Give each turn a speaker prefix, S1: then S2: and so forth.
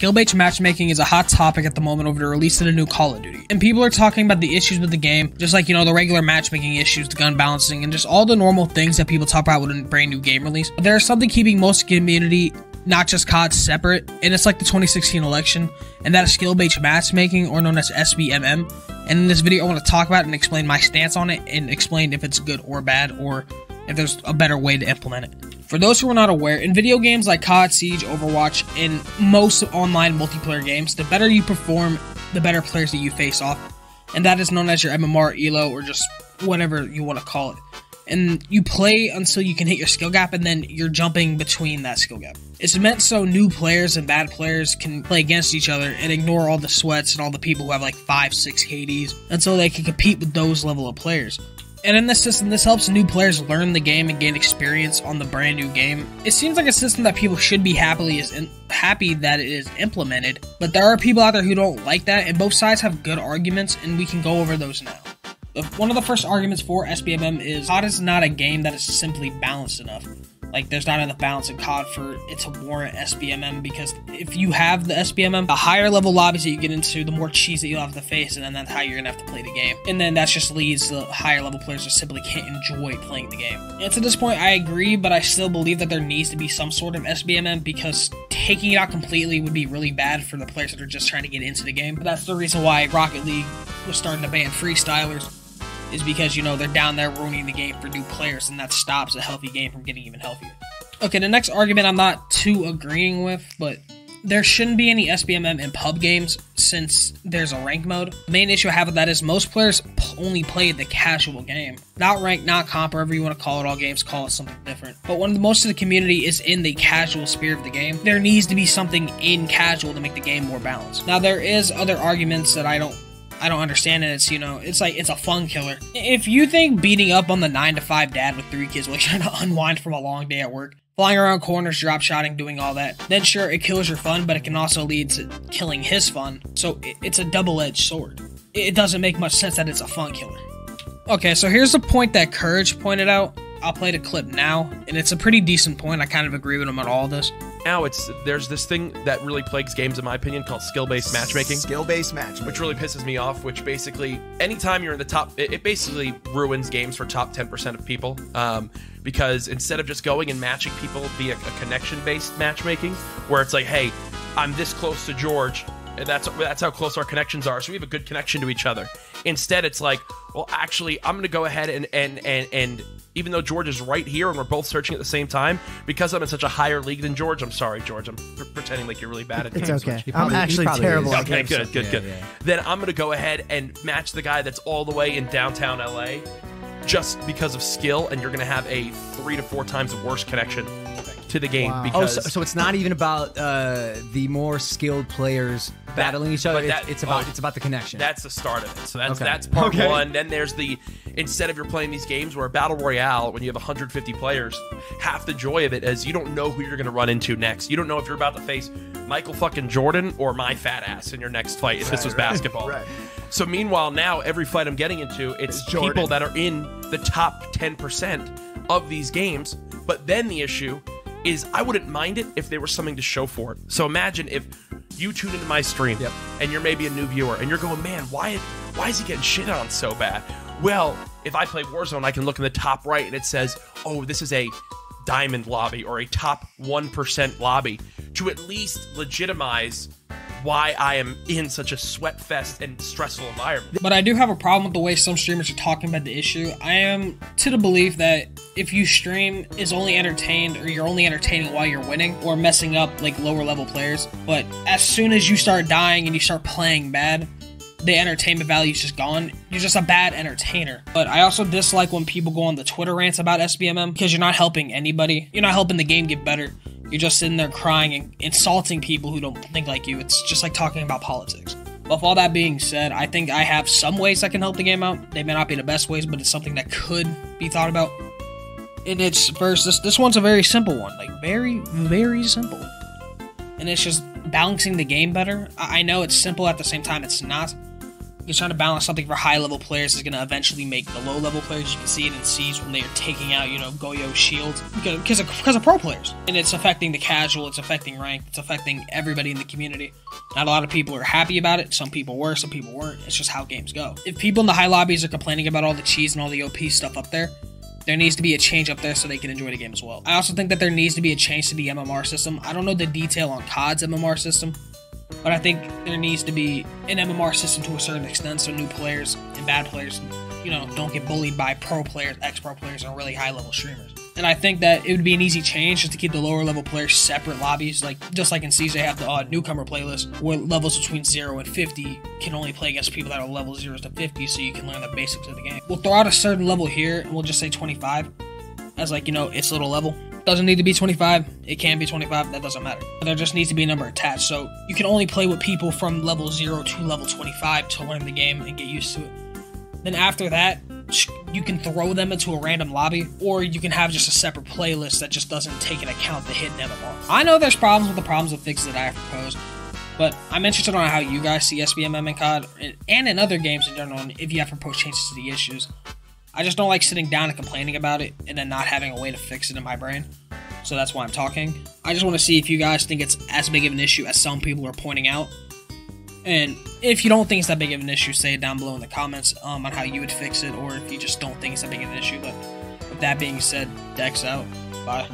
S1: skill-based matchmaking is a hot topic at the moment over the release of the new Call of Duty. And people are talking about the issues with the game, just like, you know, the regular matchmaking issues, the gun balancing, and just all the normal things that people talk about with a brand new game release. But there's something keeping most community, not just COD, separate, and it's like the 2016 election, and that is skill-based matchmaking, or known as SBMM. And in this video, I want to talk about it and explain my stance on it, and explain if it's good or bad, or if there's a better way to implement it. For those who are not aware, in video games like COD, Siege, Overwatch, and most online multiplayer games, the better you perform, the better players that you face off. And that is known as your MMR, ELO, or just whatever you want to call it. And you play until you can hit your skill gap, and then you're jumping between that skill gap. It's meant so new players and bad players can play against each other and ignore all the sweats and all the people who have like 5, 6 KDs until they can compete with those level of players. And in this system, this helps new players learn the game and gain experience on the brand new game. It seems like a system that people should be happy that it is implemented, but there are people out there who don't like that, and both sides have good arguments, and we can go over those now. One of the first arguments for SBMM is COD is not a game that is simply balanced enough. Like, there's not enough balance in COD for it to warrant SBMM, because if you have the SBMM, the higher level lobbies that you get into, the more cheese that you'll have to face, and then that's how you're gonna have to play the game. And then that just leads the higher level players just simply can't enjoy playing the game. And to this point, I agree, but I still believe that there needs to be some sort of SBMM, because taking it out completely would be really bad for the players that are just trying to get into the game. But that's the reason why Rocket League was starting to ban freestylers, is because, you know, they're down there ruining the game for new players, and that stops a healthy game from getting even healthier. Okay, the next argument I'm not too agreeing with, but there shouldn't be any SBMM in pub games since there's a rank mode. The main issue I have with that is most players only play the casual game. Not ranked, not comp, whatever you want to call it, all games call it something different. But when most of the community is in the casual spirit of the game, there needs to be something in casual to make the game more balanced. Now, there is other arguments that I don't understand, and it's, you know, it's like, it's a fun killer. If you think beating up on the 9-to-5 dad with 3 kids while you're trying to unwind from a long day at work, flying around corners, drop shotting, doing all that, then sure, it kills your fun, but it can also lead to killing his fun. So it's a double-edged sword. It doesn't make much sense that it's a fun killer. Okay, so here's the point that Courage pointed out. I'll play the clip now, and it's a pretty decent point. I kind of agree with him on all of this.
S2: Now there's this thing that really plagues games, in my opinion, called skill-based matchmaking.
S3: Skill-based matchmaking.
S2: Which really pisses me off, which basically, anytime you're in the top, it basically ruins games for top 10% of people. Because instead of just going and matching people via a connection-based matchmaking, where it's like, hey, I'm this close to George, and that's how close our connections are, so we have a good connection to each other. Instead, it's like, well, actually, I'm going to go ahead and even though George is right here and we're both searching at the same time, because I'm in such a higher league than George, I'm sorry, George, I'm pretending like you're really bad at games.
S4: It's okay. I'm actually terrible at games.
S2: Okay, good. Then I'm going to go ahead and match the guy that's all the way in downtown LA just because of skill, and you're going to have a 3 to 4 times worse connection to the game.
S4: Wow.
S2: Because
S4: so it's not even about the more skilled players battling each other. It's about the connection.
S2: That's the start of it. So that's part one. Then there's instead of you're playing these games where a battle royale, when you have 150 players, half the joy of it is you don't know who you're going to run into next. You don't know if you're about to face Michael fucking Jordan or my fat ass in your next fight if this was basketball.
S3: Right.
S2: So meanwhile, now every fight I'm getting into, it's people that are in the top 10% of these games. But then the issue is I wouldn't mind it if there was something to show for it. So imagine if you tune into my stream and you're maybe a new viewer and you're going, man, why is he getting shit on so bad? Well, if I play Warzone, I can look in the top right and it says, oh, this is a diamond lobby or a top 1% lobby, to at least legitimize why I am in such a sweat fest and stressful environment.
S1: But I do have a problem with the way some streamers are talking about the issue. I am to the belief that if you stream is only entertained, or you're only entertaining while you're winning or messing up like lower level players, but as soon as you start dying and you start playing bad, the entertainment value is just gone. You're just a bad entertainer. But I also dislike when people go on the Twitter rants about SBMM, because you're not helping anybody. You're not helping the game get better. You're just sitting there crying and insulting people who don't think like you. It's just like talking about politics. But with all that being said, I think I have some ways that can help the game out. They may not be the best ways, but it's something that could be thought about. And it's first, this one's a very simple one. Like, very, very simple. And it's just balancing the game better. I know it's simple, at the same time it's not. You're trying to balance something for high-level players is going to eventually make the low-level players. You can see it in Siege when they are taking out, Goyo shields because of pro players. And it's affecting the casual, it's affecting ranked, it's affecting everybody in the community. Not a lot of people are happy about it. Some people were, some people weren't. It's just how games go. If people in the high lobbies are complaining about all the cheese and all the OP stuff up there needs to be a change up there so they can enjoy the game as well. I also think that there needs to be a change to the MMR system. I don't know the detail on COD's MMR system, but I think there needs to be an MMR system to a certain extent so new players and bad players, don't get bullied by pro players, ex-pro players, and really high-level streamers. And I think that it would be an easy change just to keep the lower-level players separate lobbies. Just like in Siege, they have the newcomer playlist where levels between 0 and 50 can only play against people that are level 0 to 50 so you can learn the basics of the game. We'll throw out a certain level here, and we'll just say 25 as its little level. Doesn't need to be 25. It can be 25. That doesn't matter. But there just needs to be a number attached. So you can only play with people from level 0 to level 25 to learn the game and get used to it. Then after that, you can throw them into a random lobby, or you can have just a separate playlist that just doesn't take into account the hidden MMR. I know there's problems with the problems with fixes that I have proposed, but I'm interested on how you guys see SBMM in COD, and in other games in general, and if you have proposed changes to the issues. I just don't like sitting down and complaining about it and then not having a way to fix it in my brain. So that's why I'm talking. I just want to see if you guys think it's as big of an issue as some people are pointing out. And if you don't think it's that big of an issue, say it down below in the comments on how you would fix it, or if you just don't think it's that big of an issue. But with that being said, Dex out. Bye.